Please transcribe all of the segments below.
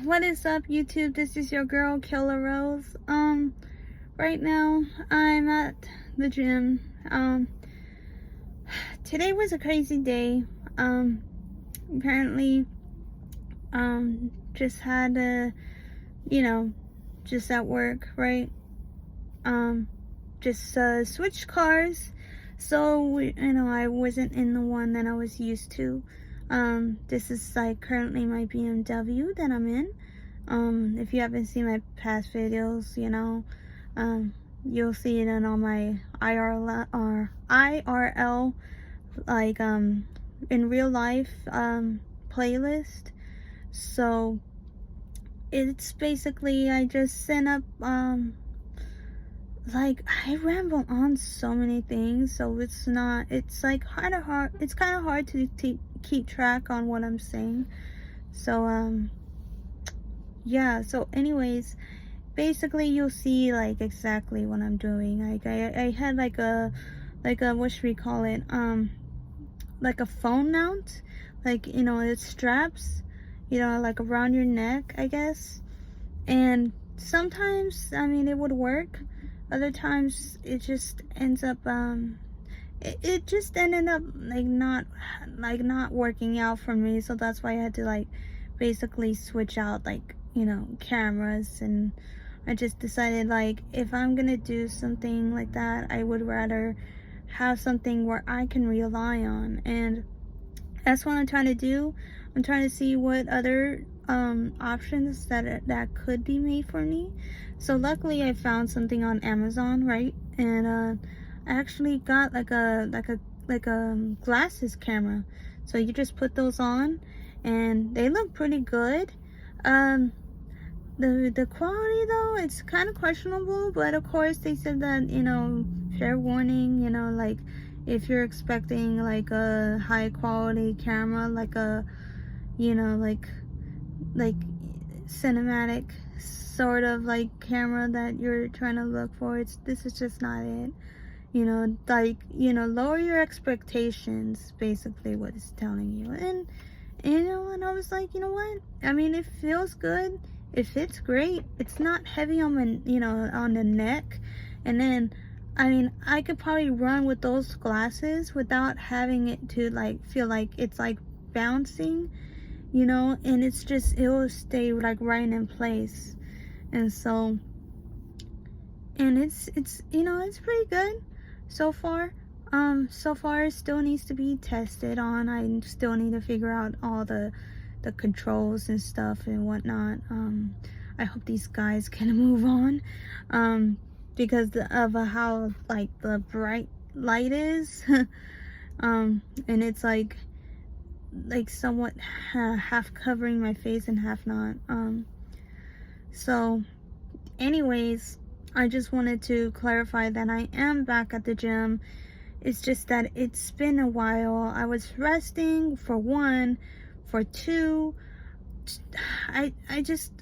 What is up, YouTube? This is your girl Killer Rose. Right now I'm at the gym. Today was a crazy day. Apparently just had to, just at work, right? Just switched cars. So I wasn't in the one that I was used to. This is like currently my BMW that I'm in. If you haven't seen my past videos, you'll see it in all my IRL, like in real life playlist. So it's basically, I just sent up like, I ramble on so many things, so it's like kind of hard to keep track on what I'm saying. So yeah, so anyways, basically you'll see like exactly what I'm doing. Like I had like a what should we call it, like a phone mount, like, it's straps, like around your neck, I guess. And sometimes, I mean, it would work. Other times it just ends up it just ended up like not working out for me. So that's why I had to like basically switch out like, cameras. And I just decided, like, if I'm gonna do something like that, I would rather have something where I can rely on. And that's what I'm trying to do. I'm trying to see what other options that could be made for me. So luckily I found something on Amazon, right? And I actually got like a glasses camera. So you just put those on and they look pretty good. The quality though, it's kind of questionable, but of course they said that, fair warning, like if you're expecting like a high quality camera, like a, like cinematic sort of like camera that you're trying to look for, this is just not it. Lower your expectations, basically what it's telling you. And I was like, you know what, I mean, it feels good, it fits great, it's not heavy on my, on the neck. And then, I mean, I could probably run with those glasses without having it to like feel like it's like bouncing, and it's just, it will stay like right in place. And so, and it's it's pretty good so far. So far it still needs to be tested on. I still need to figure out all the controls and stuff and whatnot. I hope these guys can move on, because of how like the bright light is. And it's like somewhat half covering my face and half not. So anyways, I just wanted to clarify that I am back at the gym. It's just that it's been a while. I was resting, for one. For two, I just,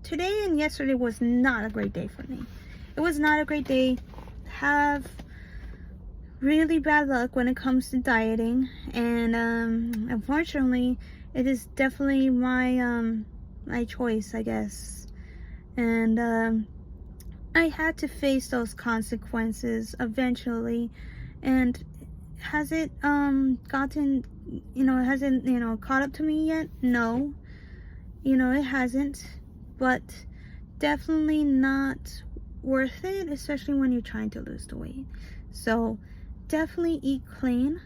today and yesterday was not a great day for me. It was not a great day. Have really bad luck when it comes to dieting, and unfortunately it is definitely my my choice, I guess. And I had to face those consequences eventually. And has it gotten, hasn't caught up to me yet? No, it hasn't. But definitely not worth it, especially when you're trying to lose the weight. So definitely eat clean.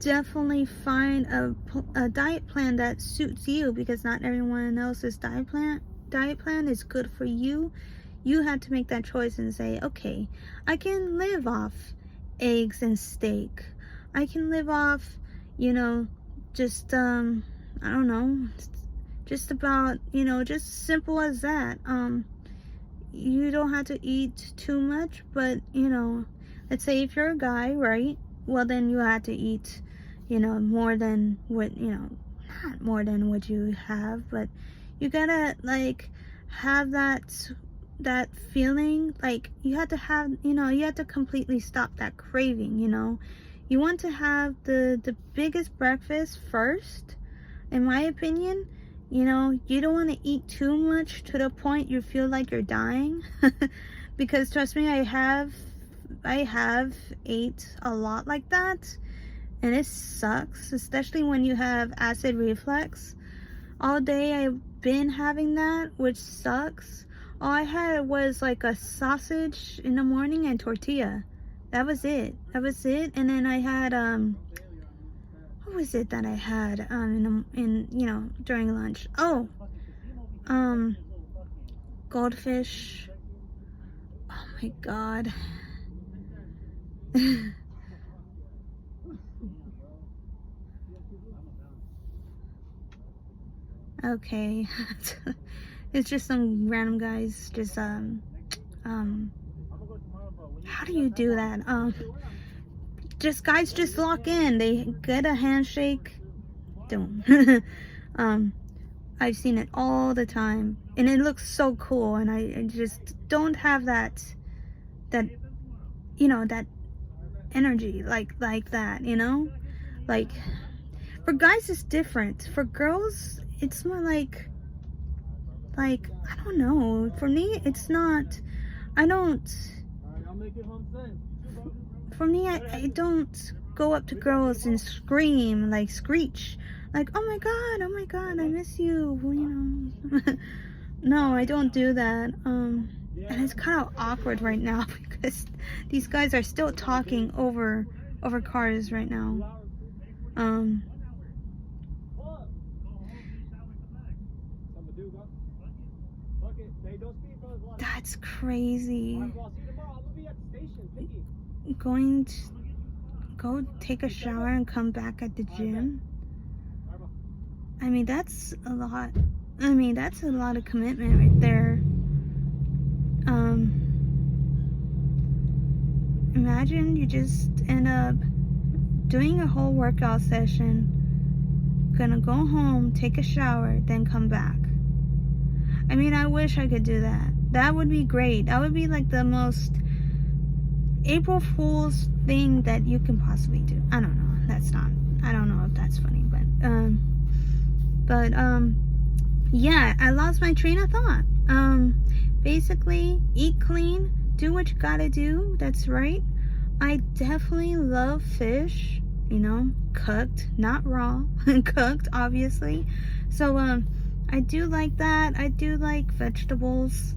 Definitely find a diet plan that suits you, because not everyone else's diet plan is good for you. You have to make that choice and say, okay, I can live off eggs and steak. I can live off, just I don't know, just about, just simple as that. You don't have to eat too much, but let's say if you're a guy, right? Well, then you have to eat, more than what, not more than what you have, but you gotta like have that feeling, like you have to have, you have to completely stop that craving. You want to have the biggest breakfast first, in my opinion, You know, you don't want to eat too much to the point you feel like you're dying. Because trust me, I have ate a lot like that, and it sucks, especially when you have acid reflux. All day I've been having that, which sucks. All I had was like a sausage in the morning and tortilla. That was it. That was it. And then I had what was it that I had in you know, during lunch? Oh, goldfish. Oh my god. Okay. It's just some random guys just how do you do that? Just guys just lock in. They get a handshake. Don't. I've seen it all the time, and it looks so cool, and I just don't have that you know, that energy like that, you know? Like, for guys it's different. For girls it's more like I don't know. For me it's not. I don't. For me, I don't go up to girls and scream, like screech, like, oh my god, I miss you, you know. No, I don't do that. And it's kind of awkward right now because these guys are still talking over cars right now. That's crazy. Going to go take a shower and come back at the gym. I mean, that's a lot. I mean, that's a lot of commitment right there. Imagine you just end up doing a whole workout session, gonna go home, take a shower, then come back. I mean, I wish I could do that. That would be great. That would be like the most April Fool's thing that you can possibly do. I don't know. That's not. I don't know if that's funny, but yeah, I lost my train of thought. Basically, eat clean, do what you gotta do. That's right. I definitely love fish. You know, cooked, not raw. Cooked, obviously. So I do like that. I do like vegetables.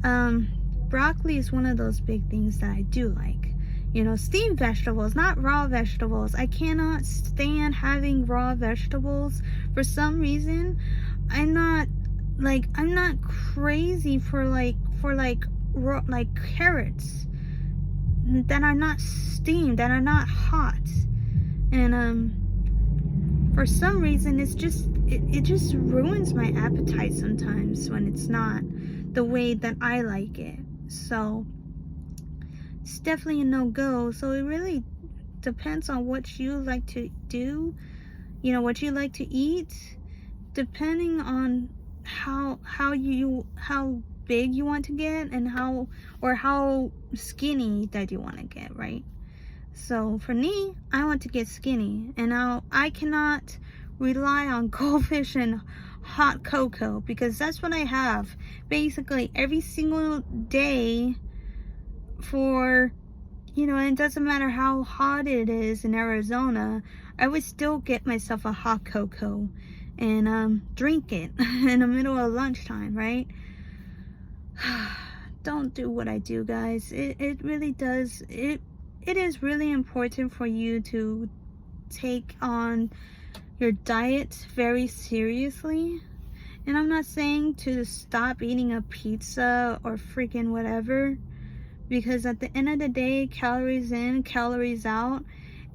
Broccoli is one of those big things that I do like. You know, steamed vegetables, not raw vegetables. I cannot stand having raw vegetables. For some reason, I'm not crazy for raw, like carrots that are not steamed, that are not hot. And for some reason it just ruins my appetite sometimes when it's not the way that I like it. So it's definitely a no-go. So it really depends on what you like to do, you know, what you like to eat, depending on how big you want to get and how skinny that you want to get, right? So for me, I want to get skinny, and I cannot rely on goldfish and hot cocoa, because that's what I have basically every single day for, you know, and it doesn't matter how hot it is in Arizona, I would still get myself a hot cocoa and drink it in the middle of lunchtime, right? Don't do what I do, guys. It really does. It is really important for you to take on your diet very seriously. And I'm not saying to stop eating a pizza or freaking whatever, because at the end of the day, calories in, calories out.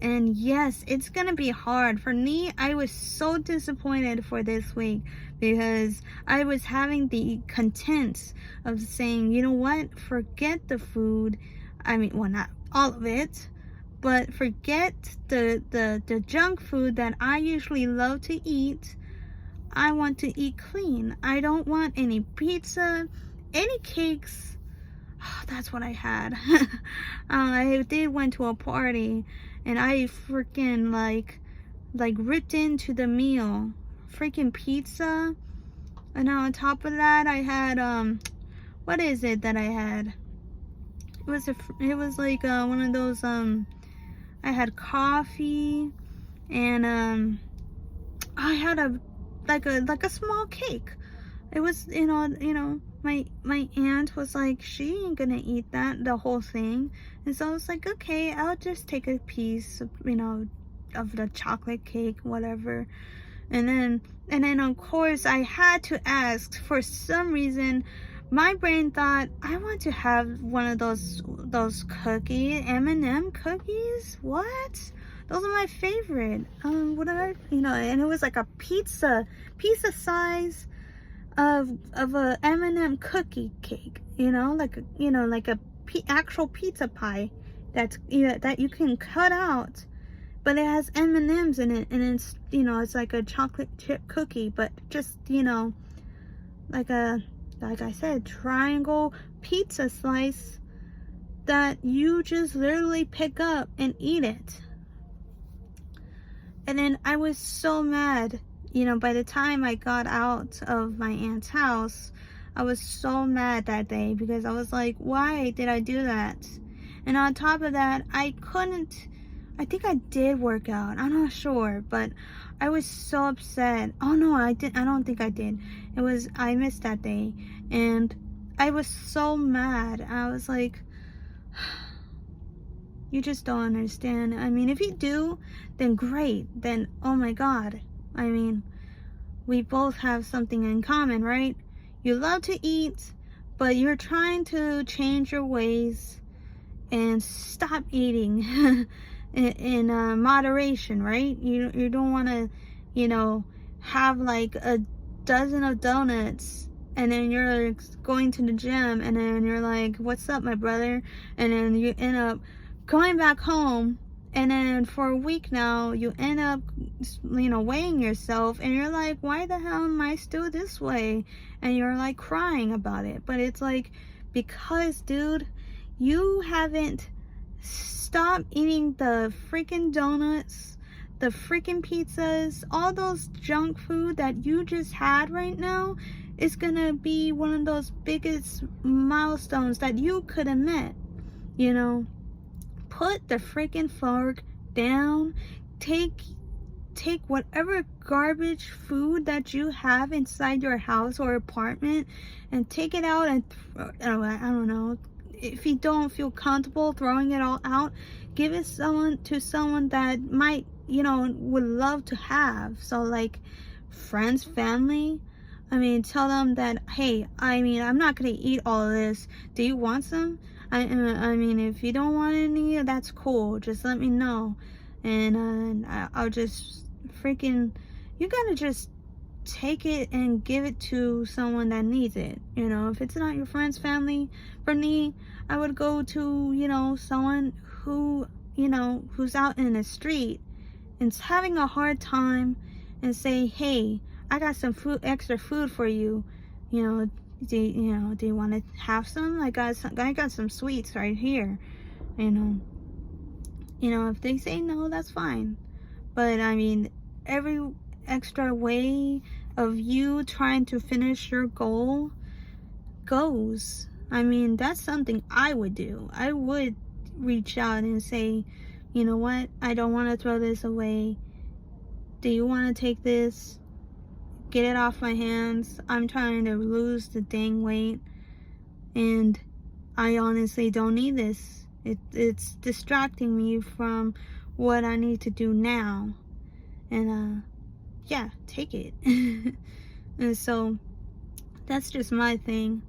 And yes, it's gonna be hard. For me, I was so disappointed for this week because I was having the content of saying, you know what, forget the food. I mean, well, not all of it, but forget the junk food that I usually love to eat. I want to eat clean. I don't want any pizza, any cakes. Oh, that's what I had. I went to a party and I freaking like ripped into the meal freaking pizza. And on top of that, I had, what is it that I had? It was like, one of those, I had coffee, and, I had like a small cake. It was, my aunt was like, she ain't gonna eat the whole thing. And so I was like, okay, I'll just take a piece of, of the chocolate cake, whatever. And then of course I had to ask. For some reason, my brain thought, I want to have one of those cookie M&M cookies. What? Those are my favorite. Whatever, and it was like a pizza size of a M&M cookie cake, like a actual pizza pie that you can cut out, but it has M&Ms in it, and it's it's like a chocolate chip cookie, but just like I said, triangle pizza slice that you just literally pick up and eat it. And then I was so mad. By the time I got out of my aunt's house, I was so mad that day, because I was like, why did I do that? And on top of that, I think I did work out. I'm not sure, but I was so upset. Oh no, I don't think I did. I missed that day. And I was so mad. I was like, you just don't understand. I mean, if you do, then great. Then, oh my God. I mean, we both have something in common, right? You love to eat, but you're trying to change your ways and stop eating in moderation, right? You don't want to, have like a dozen of donuts, and then you're going to the gym, and then you're like, what's up, my brother? And then you end up going back home, and then for a week now, you end up, weighing yourself, and you're like, why the hell am I still this way? And you're like crying about it. But it's like, because, dude, you haven't stopped eating the freaking donuts, the freaking pizzas, all those junk food that you just had right now. Is gonna be one of those biggest milestones that you could have met. Put the freaking fork down. Take whatever garbage food that you have inside your house or apartment, and take it out and I don't know. If you don't feel comfortable throwing it all out, give it to someone that might, would love to have. So like friends, family. I mean, tell them that, hey, I'm not gonna eat all of this. Do you want some? I mean, if you don't want any, that's cool. Just let me know, and I'll just freaking. You gotta just take it and give it to someone that needs it. If it's not your friends, family. For me, I would go to someone who who's out in the street and is having a hard time, and say, hey, I got some extra food for you. Do you want to have some? I got some sweets right here. If they say no, that's fine. But I mean, every extra way of you trying to finish your goal goes. I mean, that's something I would do. I would reach out and say, you know what? I don't want to throw this away. Do you want to take this? Get it off my hands. I'm trying to lose the dang weight, and I honestly don't need this. It's distracting me from what I need to do now. And yeah, take it. And so that's just my thing.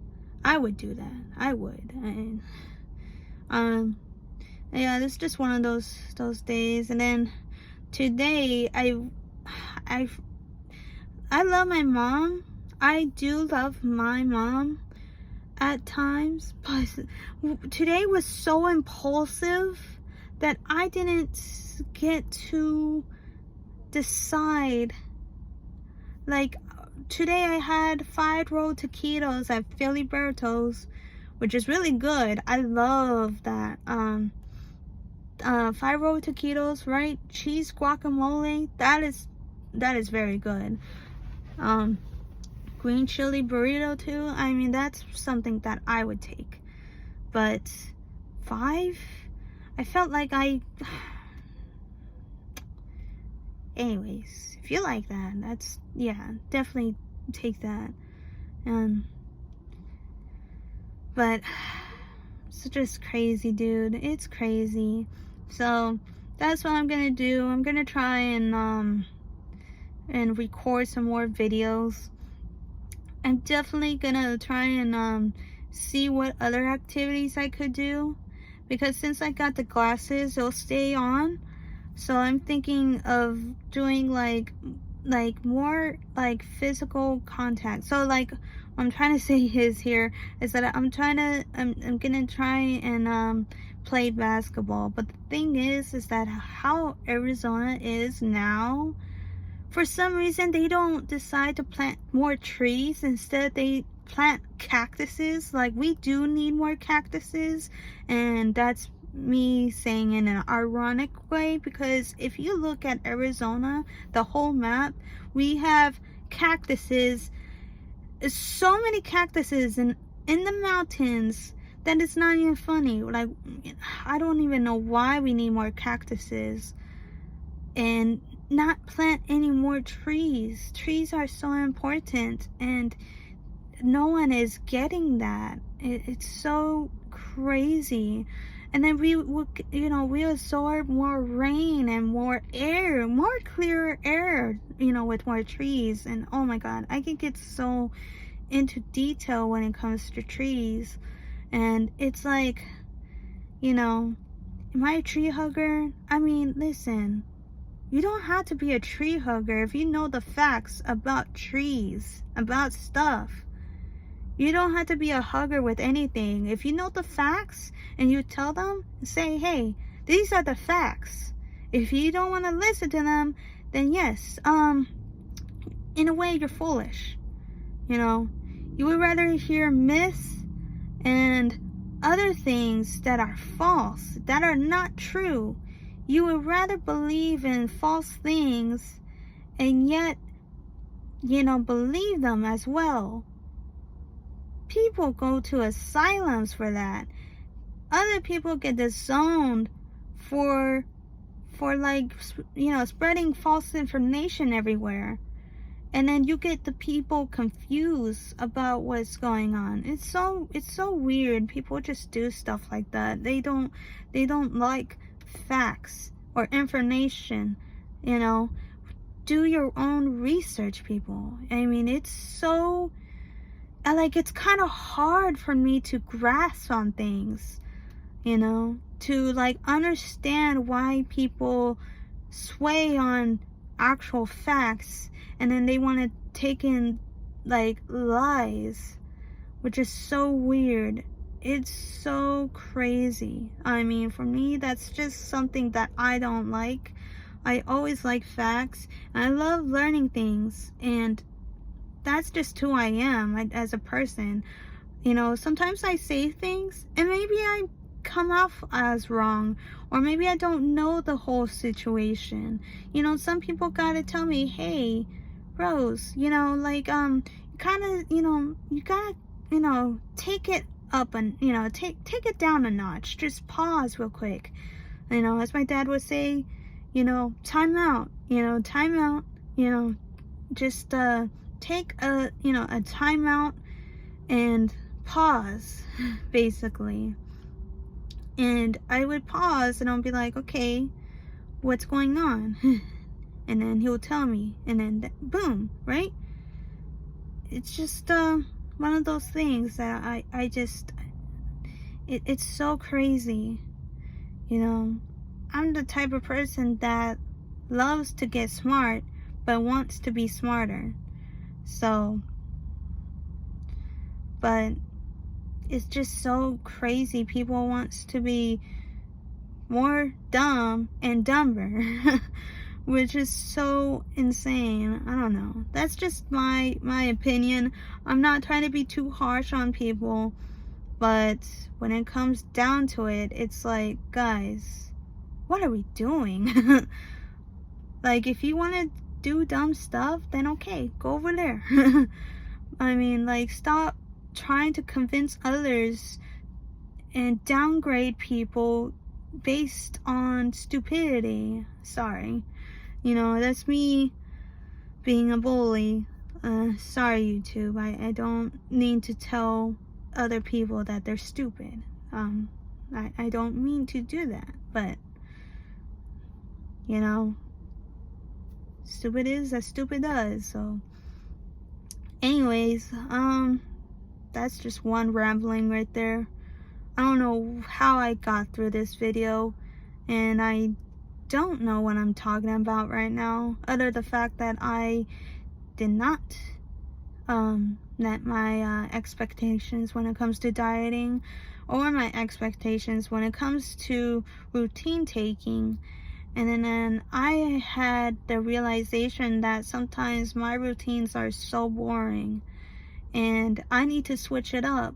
I would do that. I would. And yeah, it's just one of those days. And then today, I love my mom. I do love my mom at times, but today was so impulsive that I didn't get to decide. Like, today I had 5-roll taquitos at Filiberto's, which is really good. I love that. 5-roll taquitos, right? Cheese guacamole. That is very good. Green chili burrito too. I mean, that's something that I would take. But 5? I felt like anyways, if you like that, that's, yeah, definitely take that. But it's just crazy, dude. It's crazy. So that's what I'm gonna do. I'm gonna try and record some more videos. I'm definitely gonna try and see what other activities I could do, because since I got the glasses, it'll stay on. So I'm thinking of doing like more like physical contact. So like what I'm trying to say is that I'm gonna try and play basketball. But the thing is that how Arizona is now, for some reason they don't decide to plant more trees. Instead they plant cactuses. Like, we do need more cactuses, and that's me saying in an ironic way, because if you look at Arizona, the whole map, we have cactuses, so many cactuses in the mountains that it's not even funny. Like, I don't even know why we need more cactuses and not plant any more trees. Trees are so important, and no one is getting that. It's so crazy. And then we absorb more rain and more air, more clearer air, with more trees. And oh my god, I can get so into detail when it comes to trees. And it's like, am I a tree hugger? I mean, listen, you don't have to be a tree hugger if you know the facts about trees, about stuff. You don't have to be a hugger with anything. If you know the facts and you tell them, say, hey, these are the facts. If you don't want to listen to them, then yes, in a way you're foolish. You would rather hear myths and other things that are false, that are not true. You would rather believe in false things and yet, believe them as well. People go to asylums for that. Other people get disowned for like, spreading false information everywhere. And then you get the people confused about what's going on. It's so weird. People just do stuff like that. They don't like facts or information. Do your own research, people. I mean, it's so, it's kind of hard for me to grasp on things, to like understand why people sway on actual facts, and then they want to take in like lies, which is so weird. It's so crazy. I mean, for me, that's just something that I don't like. I always like facts, and I love learning things, and that's just who I am as a person. Sometimes I say things and maybe I come off as wrong, or maybe I don't know the whole situation. Some people gotta tell me, hey, Rose, you gotta, take it up and, take it down a notch. Just pause real quick. As my dad would say, time out, just, take a timeout and pause, basically. And I would pause and I'll be like, okay, what's going on? And then he'll tell me, and then boom, right? It's just one of those things that I just, it's so crazy. I'm the type of person that loves to get smart but wants to be smarter. So, but it's just so crazy. People wants to be more dumb and dumber, which is so insane. I don't know. That's just my opinion. I'm not trying to be too harsh on people, but when it comes down to it, it's like, guys, what are we doing? Like, if you want to do dumb stuff, then okay, go over there. I mean, like, stop trying to convince others and downgrade people based on stupidity. Sorry. You know, that's me being a bully. Sorry, YouTube. I don't need to tell other people that they're stupid. I don't mean to do that, but, you know, stupid is as stupid does. So anyways, that's just one rambling right there. I don't know how I got through this video, and I don't know what I'm talking about right now, other the fact that I did not met my expectations when it comes to dieting, or my expectations when it comes to routine taking. And then I had the realization that sometimes my routines are so boring, and I need to switch it up.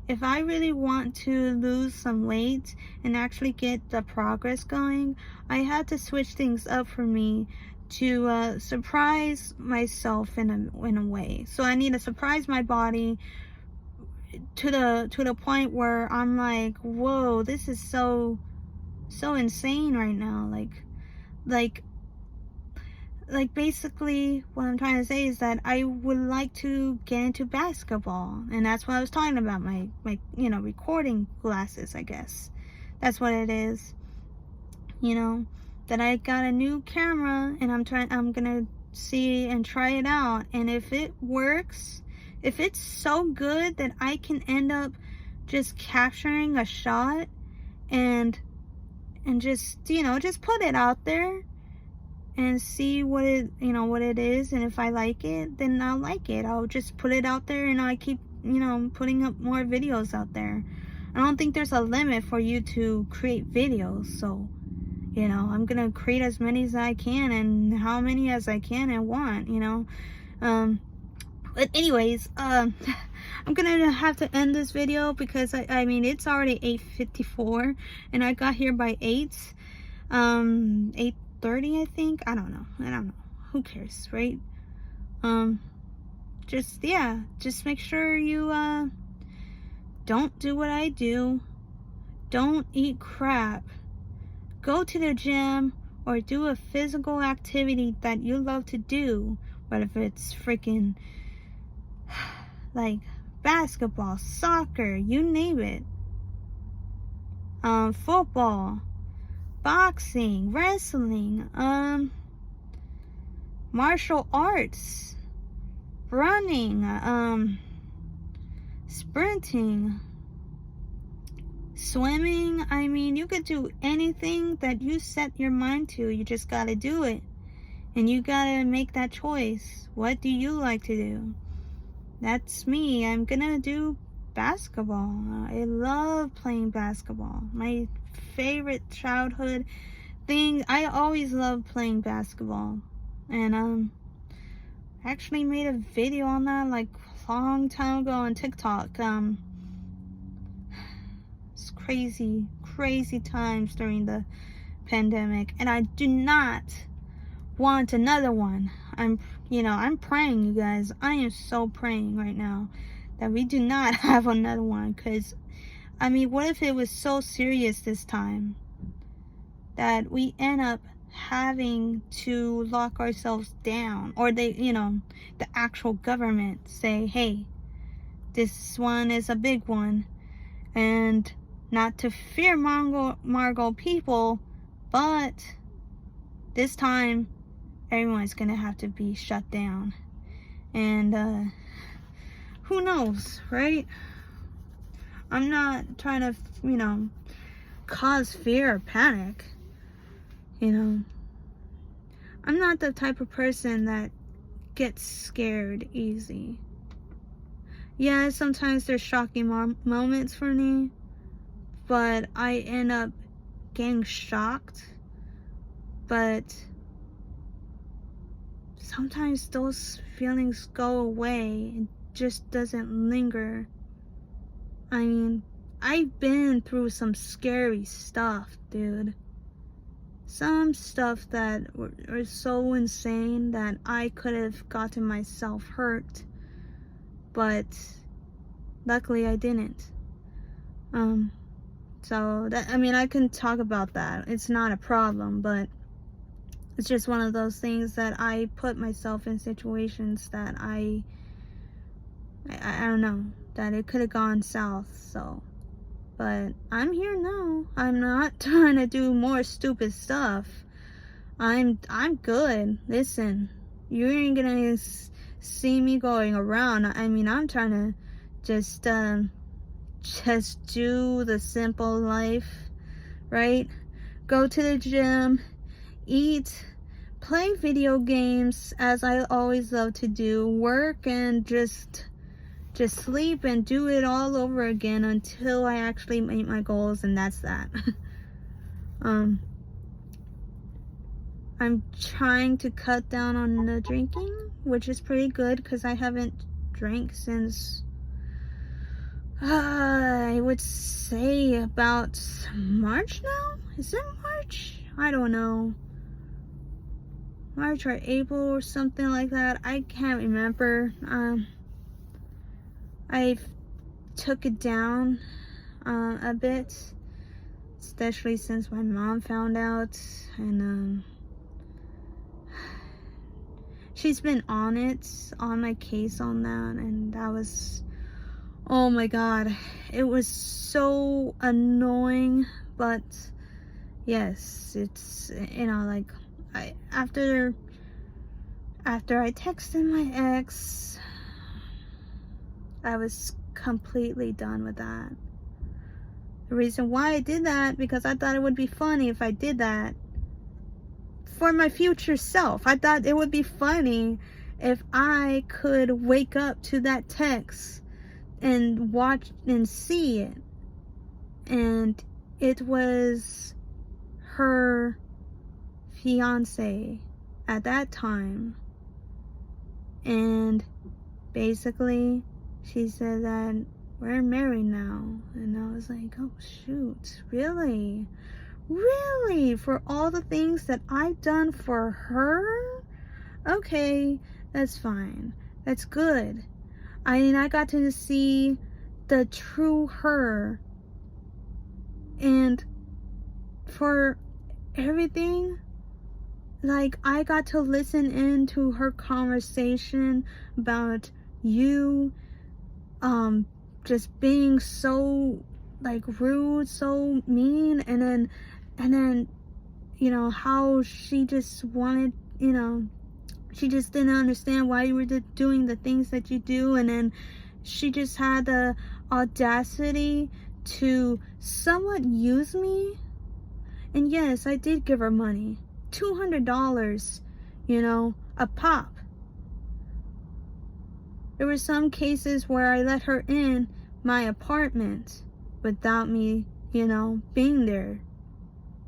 If I really want to lose some weight and actually get the progress going, I had to switch things up for me to surprise myself in a way. So I need to surprise my body to the point where I'm like, whoa, this is so insane right now. Like basically what I'm trying to say is that I would like to get into basketball, and that's what I was talking about, my you know, recording glasses, I guess. That's what it is. You know, that I got a new camera, and I'm gonna see and try it out, and if it works, if it's so good that I can end up just capturing a shot and just, you know, just put it out there and see what it is, and if I like it, then I'll like it. I'll just put it out there, and I keep, you know, putting up more videos out there. I don't think there's a limit for you to create videos, so, you know, I'm gonna create as many as I can, and how many as I can and want, you know. But anyways, I'm gonna have to end this video because I mean, it's already 8:54, and I got here by 8:30, I think. I don't know. Who cares, right? Just make sure you don't do what I do. Don't eat crap. Go to the gym or do a physical activity that you love to do, whether it's freaking like basketball, soccer, you name it. Football, boxing, wrestling, martial arts, running, sprinting, swimming. I mean, you could do anything that you set your mind to. You just gotta do it, and you gotta make that choice. What do you like to do? That's me. I'm gonna do basketball. I love playing basketball. My favorite childhood thing. I always loved playing basketball, and I actually made a video on that like a long time ago on TikTok. It's crazy times during the pandemic, and I do not want another one. I'm praying, you guys. I am so praying right now that we do not have another one, because I mean, what if it was so serious this time that we end up having to lock ourselves down, or the actual government say, hey, this one is a big one, and not to fear Margot people, but this time everyone's gonna have to be shut down. And who knows, right? I'm not trying to, cause fear or panic. I'm not the type of person that gets scared easy. Yeah, sometimes there's shocking moments for me, but I end up getting shocked. But sometimes those feelings go away and just doesn't linger. I mean, I've been through some scary stuff, dude. some stuff that were so insane that I could have gotten myself hurt, but luckily I didn't. So that, I mean, I can talk about that. It's not a problem, but it's just one of those things that I put myself in situations that I don't know, that it could have gone south. So, but I'm here now. I'm not trying to do more stupid stuff. I'm good. Listen, you ain't gonna see me going around. I mean, I'm trying to just do the simple life, right? Go to the gym, eat, play video games as I always love to do, work, and just sleep and do it all over again until I actually meet my goals, and that's that. I'm trying to cut down on the drinking, which is pretty good because I haven't drank since I would say about March now? Is it March? I don't know. March or April or something like that. I can't remember. I took it down a bit, especially since my mom found out, and she's been on my case on that, and that was, oh my god, it was so annoying. But yes, it's, you know, like, after I texted my ex, I was completely done with that. The reason why I did that, because I thought it would be funny if I did that for my future self. I thought it would be funny if I could wake up to that text and watch and see it, and it was her fiance at that time, and basically she said that we're married now. And I was like, oh shoot, really? For all the things that I've done for her? Okay, that's fine, that's good. I mean, I got to see the true her, and for everything, like, I got to listen into her conversation about you just being so, like, rude, so mean, and then you know, how she just wanted, you know, she just didn't understand why you were doing the things that you do, and then she just had the audacity to somewhat use me. And yes, I did give her money, $200, you know, a pop. There were some cases where I let her in my apartment without me, you know, being there,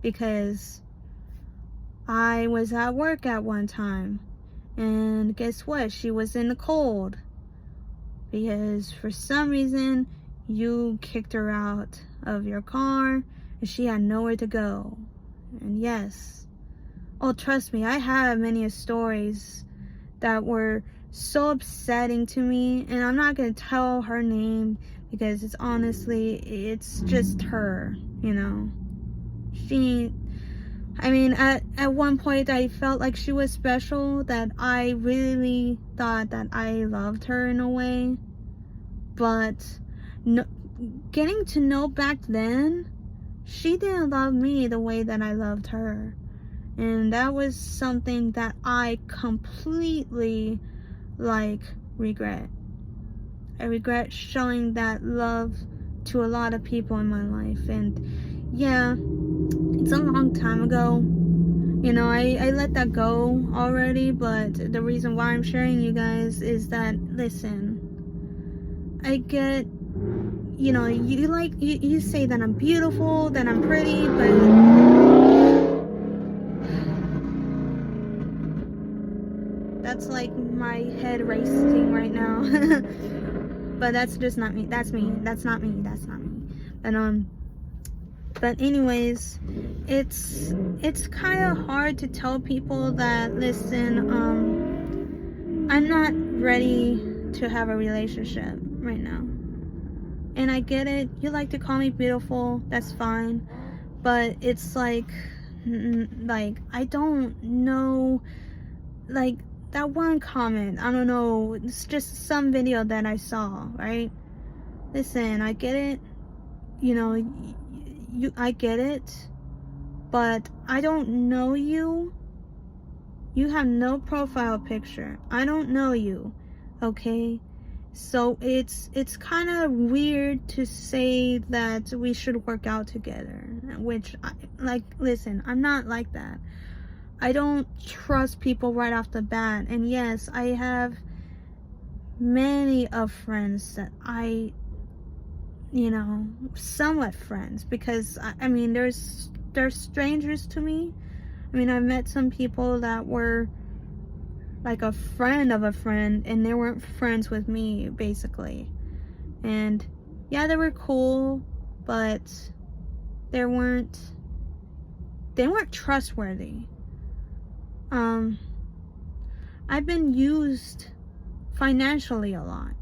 because I was at work at one time, and guess what? She was in the cold because for some reason you kicked her out of your car and she had nowhere to go. And yes, oh, trust me, I have many stories that were so upsetting to me, and I'm not gonna tell her name because it's honestly, it's just her, you know. I mean, at one point I felt like she was special, that I really thought that I loved her in a way, but getting to know back then, she didn't love me the way that I loved her. And that was something that I completely, like, regret. I regret showing that love to a lot of people in my life. And yeah, it's a long time ago, you know, I let that go already. But the reason why I'm sharing you guys is that, listen, I get, you know, you say that I'm beautiful, that I'm pretty, but that's like my head racing right now. But that's just not me. That's me. That's not me. That's not me. And But anyways, it's kind of hard to tell people that, listen, I'm not ready to have a relationship right now. And I get it. You like to call me beautiful. That's fine. But it's like I don't know, like that one comment, I don't know, it's just some video that I saw, right? Listen, I get it, you know, I get it, but I don't know you. You have no profile picture. I don't know you, okay? So it's kind of weird to say that we should work out together, which listen, I'm not like that. I don't trust people right off the bat. And yes, I have many of friends that I, somewhat friends, because I mean, they're strangers to me. I mean, I've met some people that were like a friend of a friend, and they weren't friends with me, basically. And yeah, they were cool, but they weren't trustworthy. I've been used financially a lot,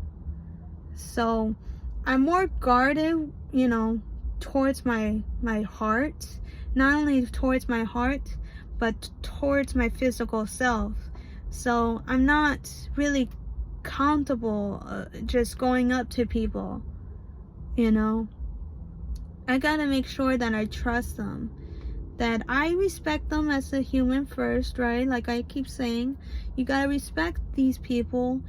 so I'm more guarded, towards my heart, not only towards my heart, but towards my physical self. So I'm not really comfortable just going up to people, I gotta make sure that I trust them, that I respect them as a human first, right? Like I keep saying, you gotta respect these people,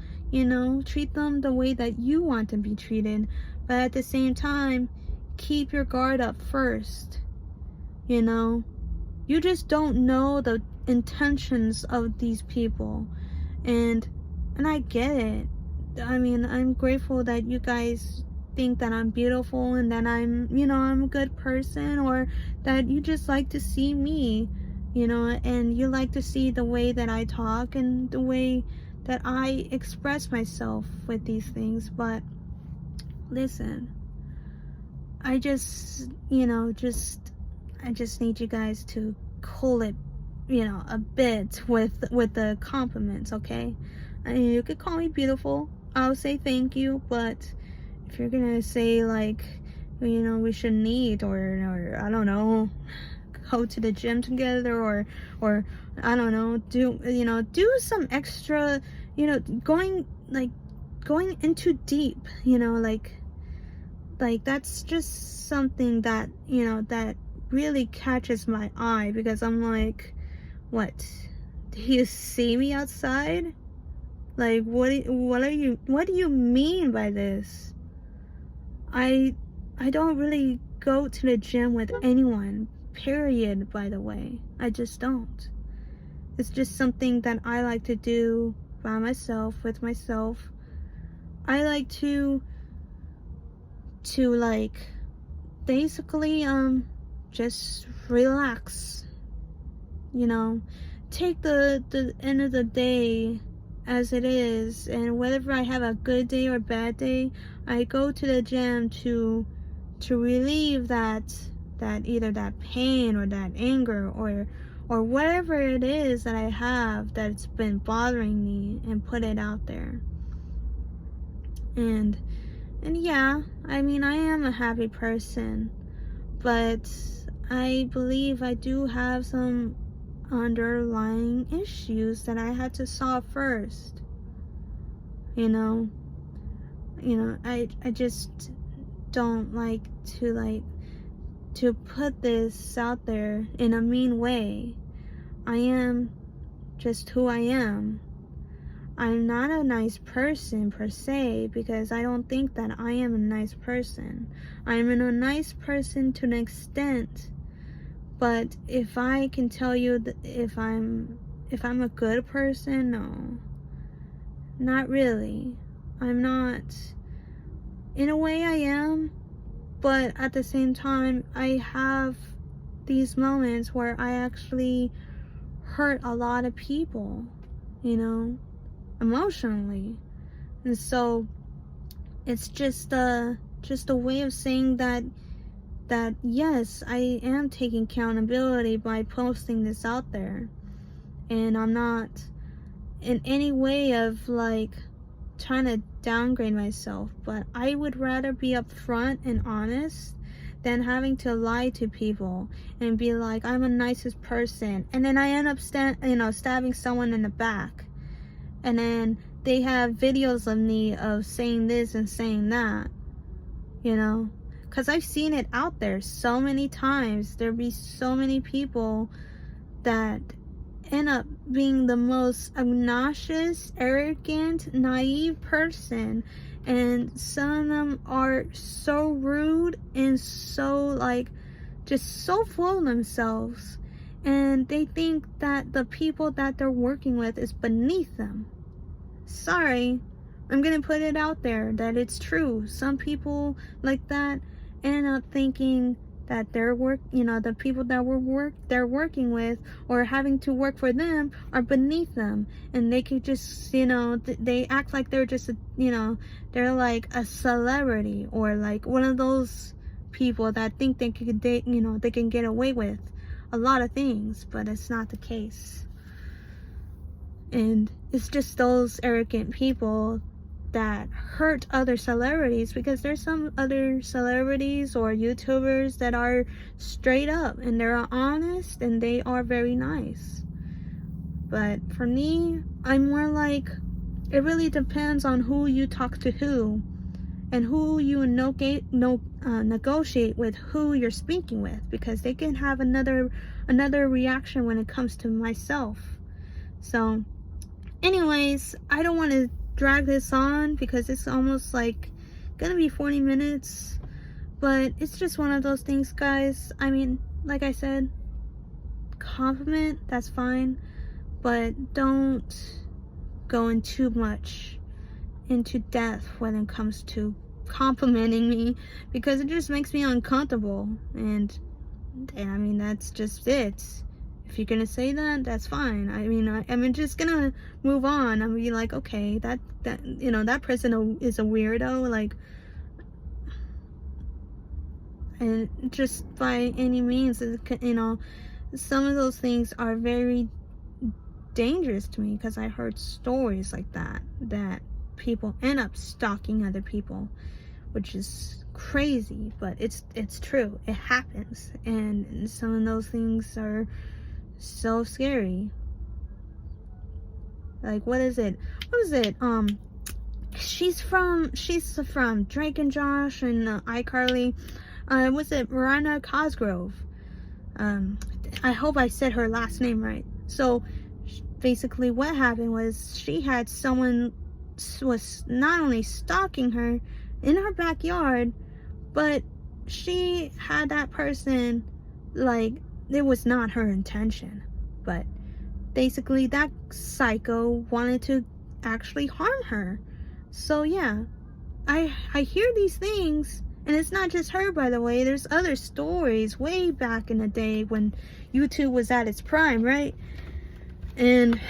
treat them the way that you want to be treated, but at the same time, keep your guard up first. You just don't know the intentions of these people, and I get it. I mean, I'm grateful that you guys think that I'm beautiful and that I'm a good person, or that you just like to see me, and you like to see the way that I talk and the way that I express myself with these things. But listen, I just need you guys to cool it, a bit with the compliments, okay? I mean, you could call me beautiful. I'll say thank you, but if you're gonna say like, we should meet, or I don't know, go to the gym together, or I don't know, do some extra, going into deep, like that's just something that that really catches my eye, because I'm like, what? Do you see me outside? Like, what do you mean by this? I don't really go to the gym with anyone, period, by the way. I just don't. It's just something that I like to do by myself, with myself. I like to like basically just relax, take the end of the day as it is, and whether I have a good day or bad day, I go to the gym to relieve that either that pain or that anger or whatever it is that I have that's been bothering me, and put it out there. And yeah, I mean, I am a happy person, but I believe I do have some underlying issues that I had to solve first. I just don't like to put this out there in a mean way. I am just who I am. I'm not a nice person per se, because I don't think that I am a nice person. I'm a nice person to an extent, but if I can tell you that if I'm a good person, no, not really. I'm not. In a way I am, but at the same time, I have these moments where I actually hurt a lot of people, emotionally. And so it's just a way of saying that that yes, I am taking accountability by posting this out there, and I'm not in any way of like trying to downgrade myself, but I would rather be upfront and honest than having to lie to people and be like, I'm the nicest person, and then I end up stabbing someone in the back, and then they have videos of me of saying this and saying that, you know, because I've seen it out there so many times. There be so many people that end up being the most obnoxious, arrogant, naive person, and some of them are so rude and so like just so full of themselves, and they think that the people that they're working with is beneath them. Sorry, I'm gonna put it out there that it's true. Some people like that end up thinking that their work, the people that they're working with or having to work for them are beneath them, and they could just, they act like they're just, they're like a celebrity, or like one of those people that think they can get away with a lot of things, but it's not the case. And it's just those arrogant people that hurt other celebrities, because there's some other celebrities or YouTubers that are straight up and they're honest and they are very nice. But for me, I'm more like, it really depends on who you talk to who, and who you negotiate with, who you're speaking with, because they can have another reaction when it comes to myself. So anyways, I don't want to drag this on because it's almost like gonna be 40 minutes, but it's just one of those things, guys. I mean, like I said, compliment, that's fine, but don't go in too much into depth when it comes to complimenting me, because it just makes me uncomfortable. And I mean, that's just it. If you're gonna say that, that's fine. I mean, I'm just gonna move on. I'm be like, okay, that person is a weirdo, like, and just by any means, some of those things are very dangerous to me, because I heard stories like that people end up stalking other people, which is crazy, but it's true. It happens, and some of those things are so scary. Like, what was it? She's from Drake and Josh and iCarly. Was it Miranda Cosgrove? I hope I said her last name right. So basically what happened was, she had someone was not only stalking her in her backyard, but she had that person, like, it was not her intention, but basically that psycho wanted to actually harm her. So yeah, I hear these things, and it's not just her, by the way. There's other stories way back in the day when YouTube was at its prime, right? And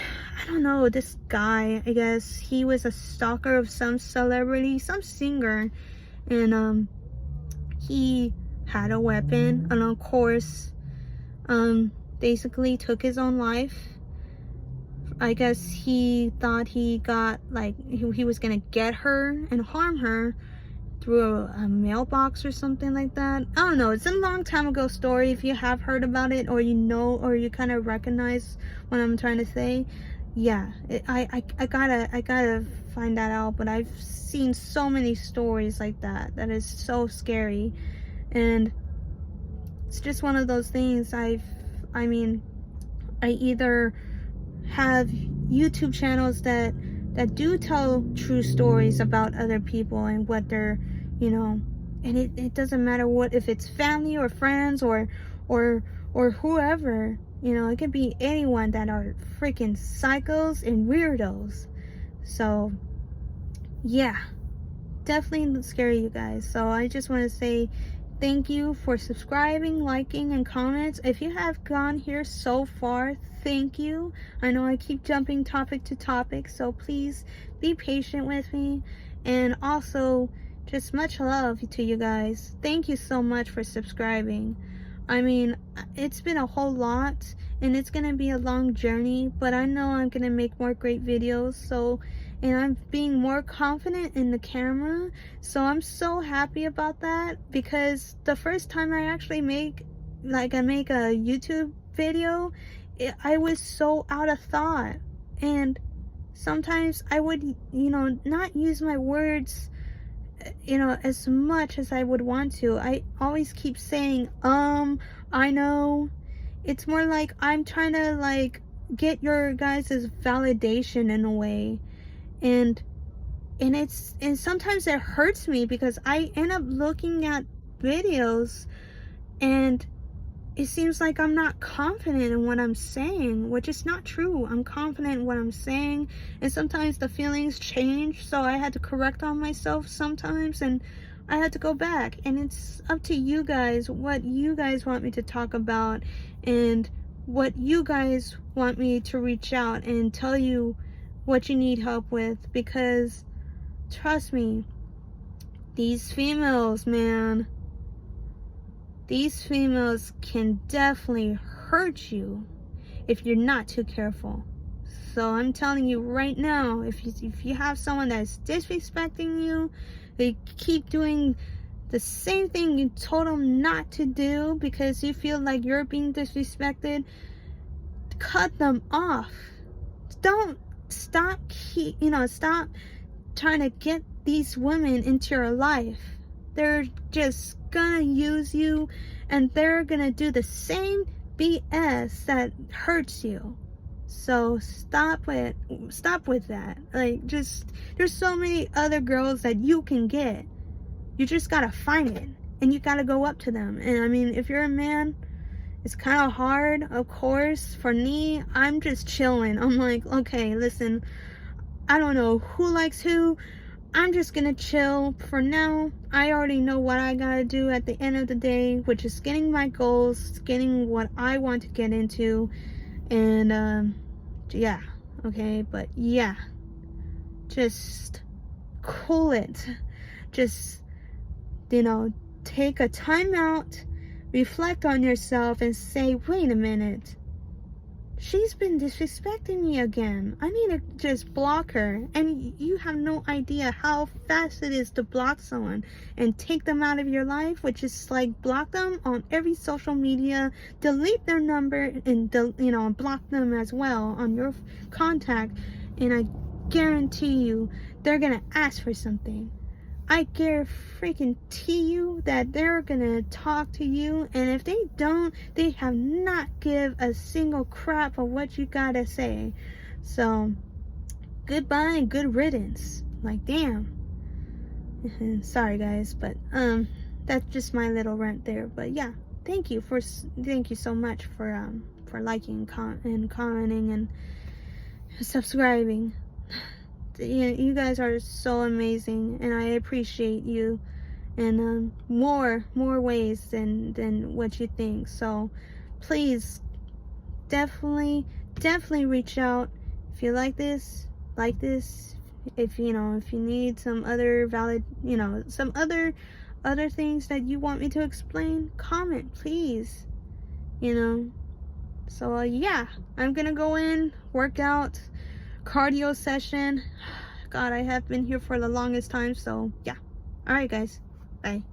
I don't know, this guy, I guess he was a stalker of some celebrity, some singer, and he had a weapon, and of course basically took his own life. I guess he thought he got, like, he was gonna get her and harm her through a mailbox or something like that. I don't know, it's a long time ago story. If you have heard about it, or or you kind of recognize what I'm trying to say, yeah, I gotta find that out. But I've seen so many stories like that is so scary, and it's just one of those things. I either have YouTube channels that do tell true stories about other people and what they're, and it doesn't matter what, if it's family or friends or whoever, it could be anyone that are freaking psychos and weirdos. So yeah, definitely scary, you guys. So I just want to say thank you for subscribing, liking, and comments. If you have gone here so far, thank you. I know I keep jumping topic to topic, so please be patient with me. And also, just much love to you guys. Thank you so much for subscribing. I mean, it's been a whole lot, and it's gonna be a long journey, but I know I'm gonna make more great videos. So, and I'm being more confident in the camera, so I'm so happy about that, because the first time I actually make a YouTube video, I was so out of thought, and sometimes I would, not use my words, as much as I would want to. I always keep saying, I know. It's more like I'm trying to, like, get your guys' validation in a way. And sometimes it hurts me, because I end up looking at videos and it seems like I'm not confident in what I'm saying, which is not true. I'm confident in what I'm saying, and sometimes the feelings change, so I had to correct on myself sometimes, and I had to go back. And it's up to you guys what you guys want me to talk about, and what you guys want me to reach out and tell you what you need help with, because trust me, these females, man, these females can definitely hurt you if you're not too careful. So I'm telling you right now, if you have someone that's disrespecting you, they keep doing the same thing you told them not to do because you feel like you're being disrespected, cut them off. Don't stop trying to get these women into your life. They're just gonna use you, and they're gonna do the same BS that hurts you. So stop with that. Like, just, there's so many other girls that you can get. You just gotta find it, and you gotta go up to them. And I mean, if you're a man, it's kind of hard, of course. For me, I'm just chilling. I'm like, okay, listen, I don't know who likes who. I'm just gonna chill for now. I already know what I gotta do at the end of the day, which is getting my goals, getting what I want to get into, and yeah, okay. But yeah, just cool it. Just, take a time out, reflect on yourself, and say, wait a minute, she's been disrespecting me again. I need to just block her. And you have no idea how fast it is to block someone and take them out of your life, which is like block them on every social media, delete their number, and block them as well on your contact. And I guarantee you they're gonna ask for something. I freaking you that they're gonna talk to you, and if they don't, they have not give a single crap of what you gotta say. So goodbye and good riddance. Like, damn. Sorry guys, but that's just my little rant there. But yeah, thank you so much for liking and commenting and subscribing. You guys are so amazing, and I appreciate you in more ways than what you think. So please, definitely reach out if you like this. If you need some other some other things that you want me to explain, comment, please. So yeah, I'm gonna go in, work out, cardio session. God, I have been here for the longest time. So yeah, all right guys, bye.